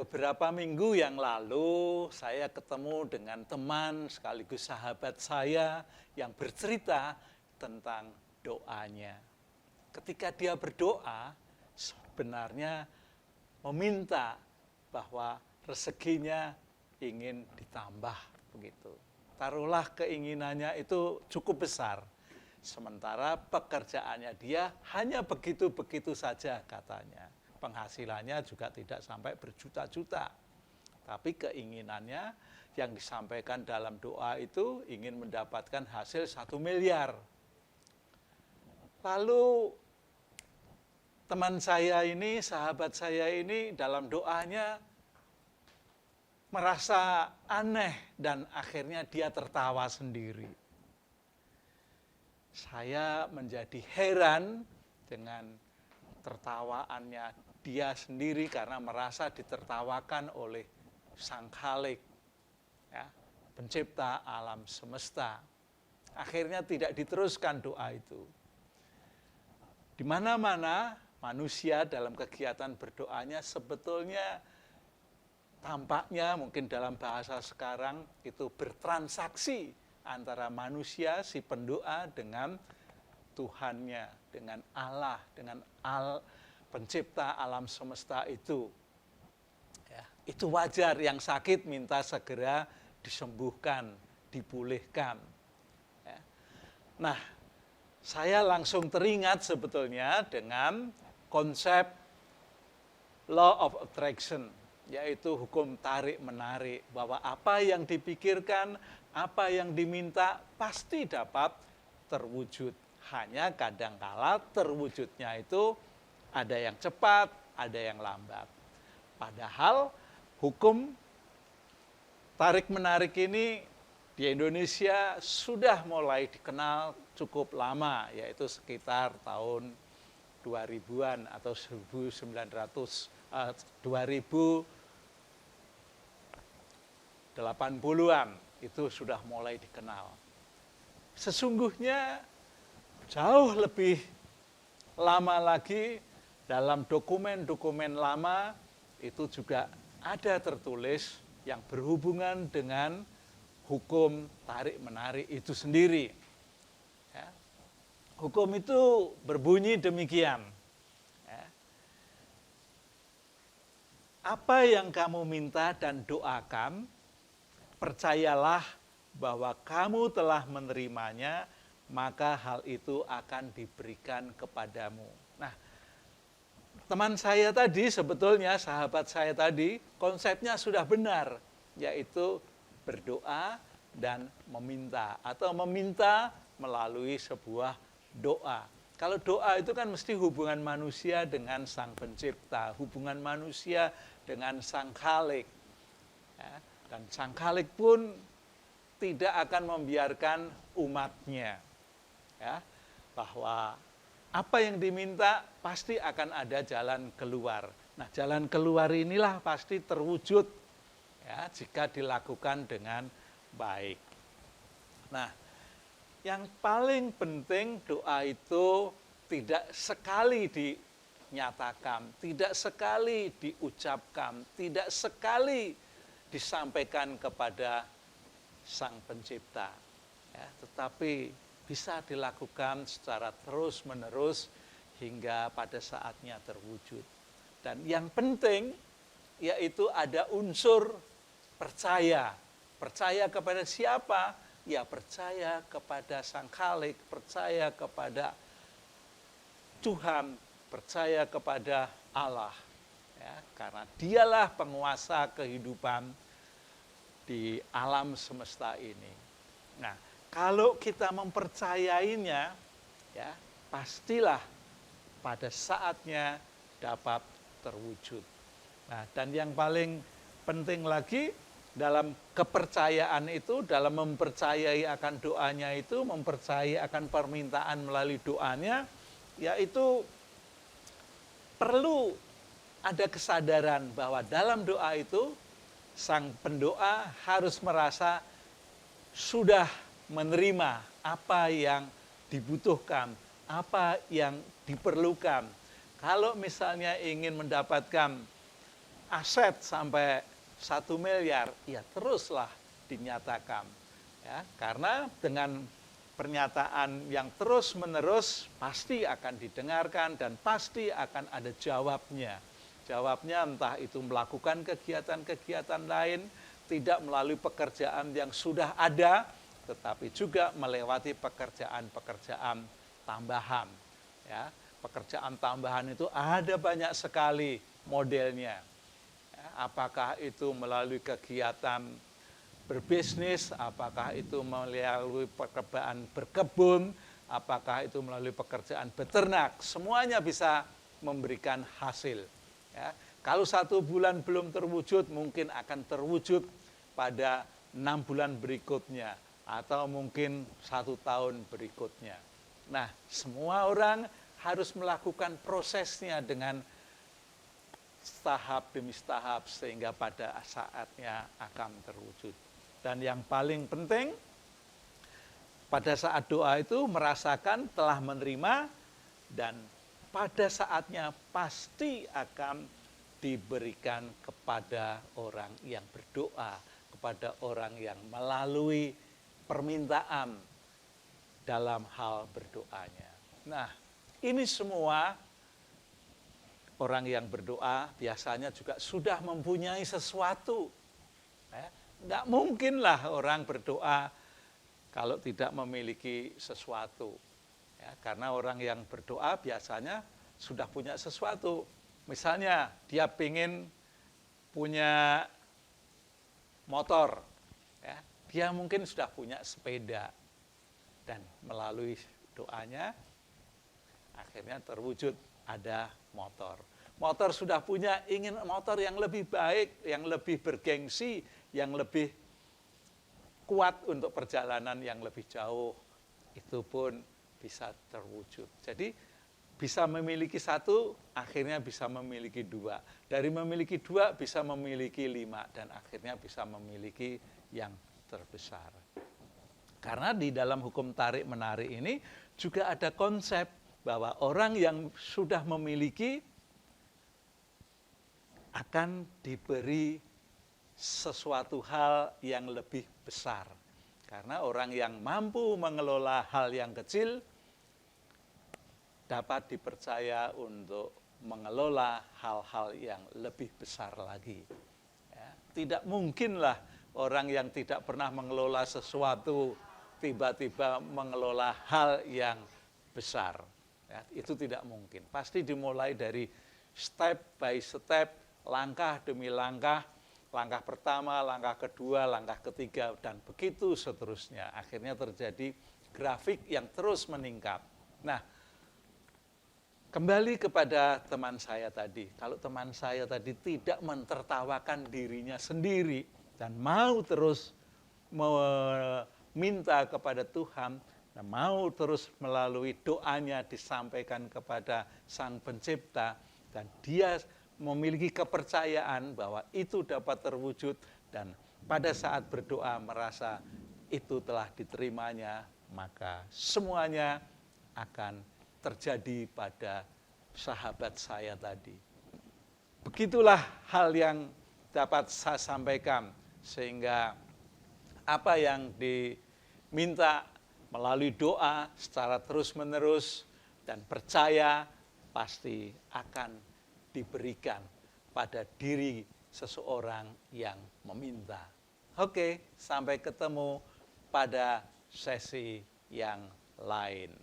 Beberapa minggu yang lalu saya ketemu dengan teman sekaligus sahabat saya yang bercerita tentang doanya. Ketika dia berdoa, sebenarnya meminta bahwa rezekinya ingin ditambah begitu. Taruhlah keinginannya itu cukup besar. Sementara pekerjaannya dia hanya begitu-begitu saja katanya. Penghasilannya juga tidak sampai berjuta-juta. Tapi keinginannya yang disampaikan dalam doa itu ingin mendapatkan hasil 1 miliar. Lalu teman saya ini, sahabat saya ini dalam doanya merasa aneh dan akhirnya dia tertawa sendiri. Saya menjadi heran dengan tertawaannya dia sendiri karena merasa ditertawakan oleh Sang Khalik, ya, pencipta alam semesta. Akhirnya tidak diteruskan doa itu. Di mana-mana manusia dalam kegiatan berdoanya sebetulnya tampaknya mungkin dalam bahasa sekarang itu bertransaksi antara manusia si pendoa dengan Tuhannya, dengan Allah, dengan pencipta alam semesta itu. Ya, itu wajar, yang sakit minta segera disembuhkan, dipulihkan. Ya. Nah, saya langsung teringat sebetulnya dengan konsep law of attraction, yaitu hukum tarik-menarik, bahwa apa yang dipikirkan, apa yang diminta pasti dapat terwujud. Hanya kadangkala terwujudnya itu ada yang cepat, ada yang lambat. Padahal hukum tarik-menarik ini di Indonesia sudah mulai dikenal cukup lama, yaitu sekitar tahun 2000-an atau 2080-an itu sudah mulai dikenal. Sesungguhnya jauh lebih lama lagi dalam dokumen-dokumen lama itu juga ada tertulis yang berhubungan dengan hukum tarik-menarik itu sendiri. Ya. Hukum itu berbunyi demikian. Ya. Apa yang kamu minta dan doakan, percayalah bahwa kamu telah menerimanya, maka hal itu akan diberikan kepadamu. Nah, teman saya tadi sebetulnya, sahabat saya tadi, konsepnya sudah benar, yaitu berdoa dan meminta, atau meminta melalui sebuah doa. Kalau doa itu kan mesti hubungan manusia dengan Sang Pencipta, hubungan manusia dengan Sang Khalik. Ya, dan Sang Khalik pun tidak akan membiarkan umatnya, ya, bahwa apa yang diminta pasti akan ada jalan keluar. Nah, jalan keluar inilah pasti terwujud, ya, jika dilakukan dengan baik. Nah, yang paling penting doa itu tidak sekali dinyatakan, tidak sekali diucapkan, tidak sekali disampaikan kepada Sang Pencipta, ya, tetapi bisa dilakukan secara terus-menerus hingga pada saatnya terwujud. Dan yang penting yaitu ada unsur percaya. Percaya kepada siapa? Ya percaya kepada Sang Khalik, percaya kepada Tuhan, percaya kepada Allah. Ya, karena dialah penguasa kehidupan di alam semesta ini. Nah, kalau kita mempercayainya, ya pastilah pada saatnya dapat terwujud. Nah, dan yang paling penting lagi dalam kepercayaan itu, dalam mempercayai akan doanya itu, mempercayai akan permintaan melalui doanya, yaitu perlu ada kesadaran bahwa dalam doa itu sang pendoa harus merasa sudah menerima apa yang dibutuhkan, apa yang diperlukan. Kalau misalnya ingin mendapatkan aset sampai 1 miliar, ya teruslah dinyatakan. Ya, karena dengan pernyataan yang terus-menerus pasti akan didengarkan dan pasti akan ada jawabnya. Jawabnya entah itu melakukan kegiatan-kegiatan lain, tidak melalui pekerjaan yang sudah ada, tetapi juga melewati pekerjaan-pekerjaan tambahan. Ya, pekerjaan tambahan itu ada banyak sekali modelnya. Ya, apakah itu melalui kegiatan berbisnis, apakah itu melalui pekerjaan berkebun, apakah itu melalui pekerjaan beternak, semuanya bisa memberikan hasil. Ya, kalau 1 bulan belum terwujud, mungkin akan terwujud pada 6 bulan berikutnya, atau mungkin 1 tahun berikutnya. Nah, semua orang harus melakukan prosesnya dengan tahap demi tahap, sehingga pada saatnya akan terwujud. Dan yang paling penting, pada saat doa itu merasakan telah menerima, dan pada saatnya pasti akan diberikan kepada orang yang berdoa, kepada orang yang melalui permintaan dalam hal berdoanya. Nah, ini semua orang yang berdoa biasanya juga sudah mempunyai sesuatu. Tidak mungkinlah orang berdoa kalau tidak memiliki sesuatu. Ya, karena orang yang berdoa biasanya sudah punya sesuatu. Misalnya dia ingin punya motor, ya, dia mungkin sudah punya sepeda. Dan melalui doanya akhirnya terwujud ada motor. Motor sudah punya, ingin motor yang lebih baik, yang lebih bergengsi, yang lebih kuat untuk perjalanan yang lebih jauh, itu pun bisa terwujud. Jadi bisa memiliki 1, akhirnya bisa memiliki 2. Dari memiliki 2 bisa memiliki 5, dan akhirnya bisa memiliki yang terbesar. Karena di dalam hukum tarik-menarik ini juga ada konsep bahwa orang yang sudah memiliki akan diberi sesuatu hal yang lebih besar. Karena orang yang mampu mengelola hal yang kecil dapat dipercaya untuk mengelola hal-hal yang lebih besar lagi. Ya, tidak mungkinlah orang yang tidak pernah mengelola sesuatu tiba-tiba mengelola hal yang besar. Ya, itu tidak mungkin. Pasti dimulai dari step by step, langkah demi langkah, langkah pertama, langkah kedua, langkah ketiga, dan begitu seterusnya. Akhirnya terjadi grafik yang terus meningkat. Nah, kembali kepada teman saya tadi. Kalau teman saya tadi tidak mentertawakan dirinya sendiri dan mau terus meminta kepada Tuhan, dan mau terus melalui doanya disampaikan kepada Sang Pencipta, dan dia memiliki kepercayaan bahwa itu dapat terwujud, dan pada saat berdoa merasa itu telah diterimanya, maka semuanya akan terjadi pada sahabat saya tadi. Begitulah hal yang dapat saya sampaikan, sehingga apa yang diminta melalui doa secara terus-menerus dan percaya pasti akan diberikan pada diri seseorang yang meminta. Oke, sampai ketemu pada sesi yang lain.